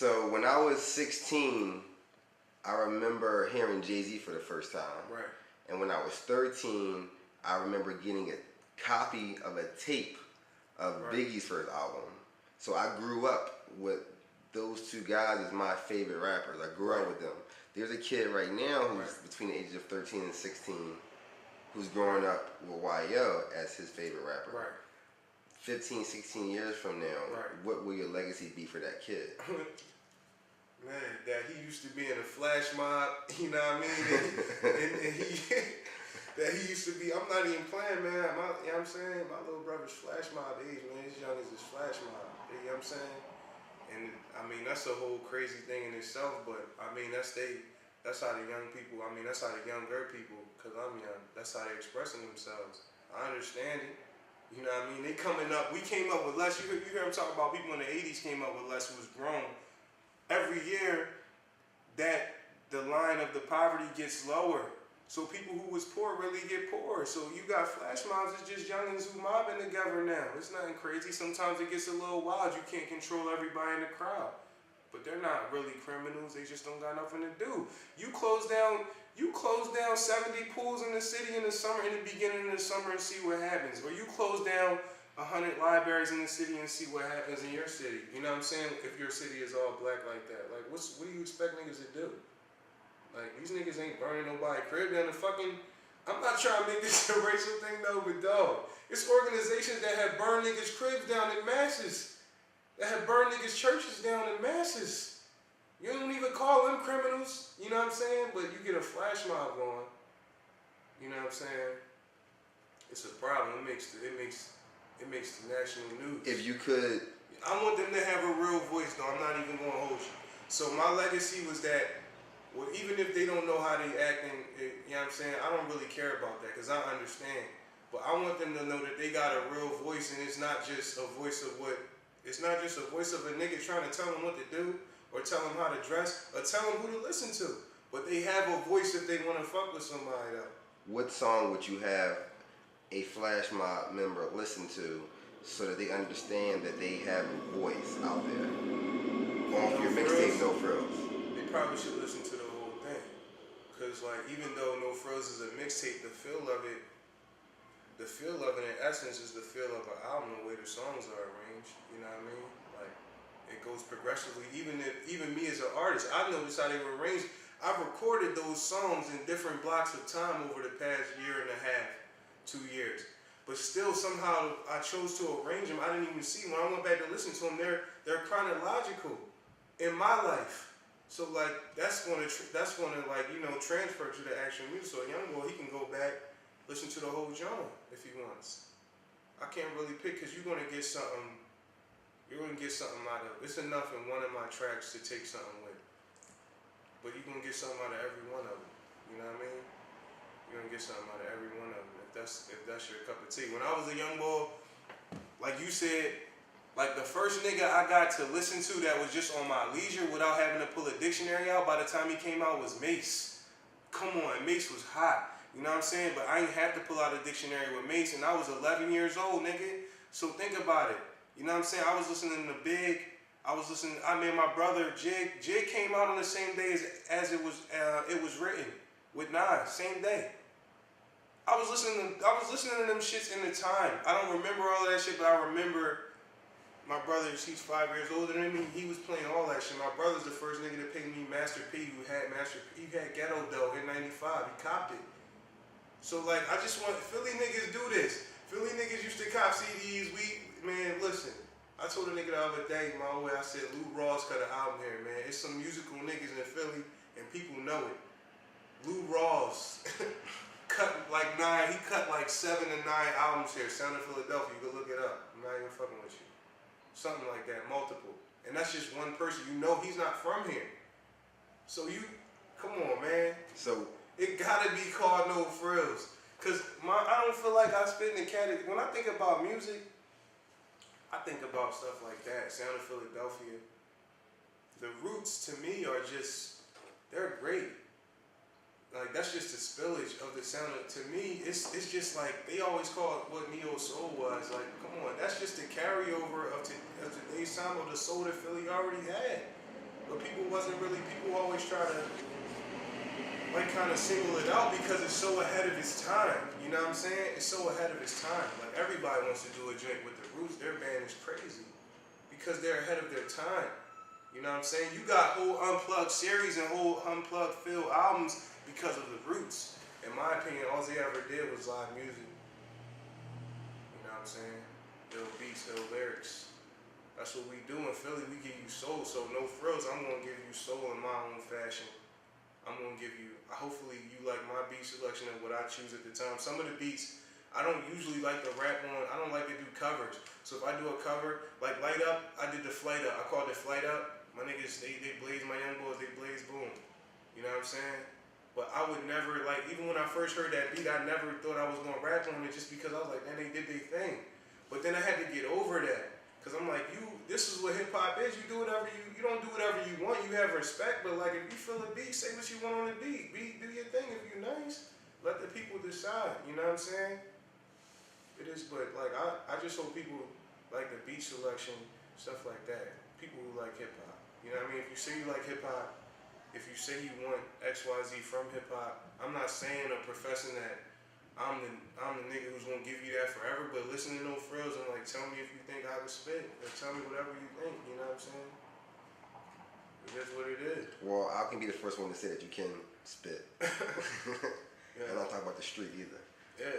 So when I was 16, I remember hearing Jay-Z for the first time. Right. And when I was 13, I remember getting a copy of a tape of Biggie's first album. So I grew up with those two guys as my favorite rappers. I grew up with them. There's a kid right now who's between the ages of 13 and 16 who's growing up with Wyo as his favorite rapper. Right. 15, 16 years from now, what will your legacy be for that kid? Man, that he used to be in a flash mob, you know what I mean? and he, that he used to be, I'm not even playing, man. You know what I'm saying? My little brother's flash mob age, man. He's young as his flash mob. You know what I'm saying? And I mean, that's a whole crazy thing in itself, but I mean, that's how the young people, I mean, that's how the younger people, because I'm young, that's how they're expressing themselves. I understand it. You know what I mean? They coming up, we came up with less. You hear them talk about people in the 80s came up with less who was grown. Every year, that the line of the poverty gets lower. So people who was poor really get poor. So you got flash mobs, it's just youngins who mobbing together now. It's nothing crazy. Sometimes it gets a little wild. You can't control everybody in the crowd. But they're not really criminals. They just don't got nothing to do. You close down 70 pools in the city in the summer, in the beginning of the summer, and see what happens. Or you close down 100 libraries in the city and see what happens in your city. You know what I'm saying? If your city is all black like that. Like, what do you expect niggas to do? Like, these niggas ain't burning nobody crib down the fucking... I'm not trying to make this a racial thing, though, but dog. It's organizations that have burned niggas' cribs down in masses. That have burned niggas' churches down in masses. You don't even call them criminals. You know what I'm saying? But you get a flash mob going. You know what I'm saying? It's a problem. It makes the national news. If you could... I want them to have a real voice, though. I'm not even going to hold you. So my legacy was that, well, even if they don't know how they acting, you know what I'm saying? I don't really care about that because I understand. But I want them to know that they got a real voice, and it's not just a voice of a nigga trying to tell them what to do or tell them how to dress or tell them who to listen to. But they have a voice if they want to fuck with somebody, though. What song would you have a flash mob member listen to so that they understand that they have a voice out there? Off your mixtape, No Frills. They probably should listen to the whole thing. Because, like, even though No Frills is a mixtape, the feel of it in essence is the feel of an album, the way the songs are arranged. You know what I mean? Like, it goes progressively. Even me as an artist, I noticed how they were arranged. I've recorded those songs in different blocks of time over the past year and a half, 2 years. But still, somehow, I chose to arrange them. I didn't even see when I went back to listen to them. They're chronological in my life. So like that's gonna like, you know, transfer to the actual music. So a young boy, he can go back, listen to the whole genre if he wants. I can't really pick because you're gonna get something. You're gonna get something out of. It's enough in one of my tracks to take something with. But you're gonna get something out of every one of them. You know what I mean? You're gonna get something out of every one of them if that's your cup of tea. When I was a young boy, like you said, like the first nigga I got to listen to that was just on my leisure without having to pull a dictionary out by the time he came out was Mace. Come on, Mace was hot. You know what I'm saying? But I ain't have to pull out a dictionary with Mace, and I was 11 years old, nigga. So think about it. You know what I'm saying? I was listening to Big. My brother Jig came out on the same day as it was written with Nas, same day. I was listening to them shits in the time. I don't remember all of that shit, but I remember my brother, he's 5 years older than me, he was playing all that shit. My brother's the first nigga to pay me Master P, he had Ghetto Dough in 95, he copped it. So like, I just want, Philly niggas do this. Philly niggas used to cop CDs, man, listen. I told a nigga the other day, I said, Lou Rawls cut an album here, man. It's some musical niggas in Philly, and people know it. Lou Rawls cut like 7 to 9 albums here, Sound of Philadelphia, you can look it up. I'm not even fucking with you. Something like that, multiple. And that's just one person. You know he's not from here. So come on, man. So it gotta be called No Frills. Cause I don't feel like I spit in the category. When I think about music, I think about stuff like that, Sound of Philadelphia. The roots to me are just, they're great. Like that's just the spillage of the sound. To me, it's just like they always call it what neo soul was. Like, come on, that's just the carryover of today's sound of the soul that Philly already had. But people always try to like kind of single it out because it's so ahead of its time. You know what I'm saying? It's so ahead of its time. Like everybody wants to do a joint with the Roots. Their band is crazy because they're ahead of their time. You know what I'm saying? You got whole unplugged series and whole unplugged field albums because of the Roots. In my opinion, all they ever did was live music. You know what I'm saying? Ill beats, ill lyrics. That's what we do in Philly. We give you soul. So no frills. I'm gonna give you soul in my own fashion. I'm gonna give you. Hopefully you like my beat selection and what I choose at the time. Some of the beats I don't usually like to rap on. I don't like to do covers. So if I do a cover like Light Up, I did the Flight Up. I called it Flight Up. My niggas they blaze, my young boys they blaze boom. You know what I'm saying? But I would never like even when I first heard that beat, I never thought I was gonna rap on it just because I was like, man, they did their thing. But then I had to get over that. Cause I'm like, this is what hip hop is. You do whatever you don't do whatever you want. You have respect, but like if you feel a beat, say what you want on the beat. Do your thing. If you nice, let the people decide. You know what I'm saying? It is, but like I just hope people like the beat selection, stuff like that. People who like hip hop. You know what I mean? If you say you like hip hop, if you say you want XYZ from hip hop, I'm not saying or professing that I'm the nigga who's gonna give you that forever, but listen to No Frills and like tell me if you think I can spit. Or tell me whatever you think, you know what I'm saying? It is what it is. Well, I can be the first one to say that you can spit. Yeah. And I'm not talking about the street either. Yeah.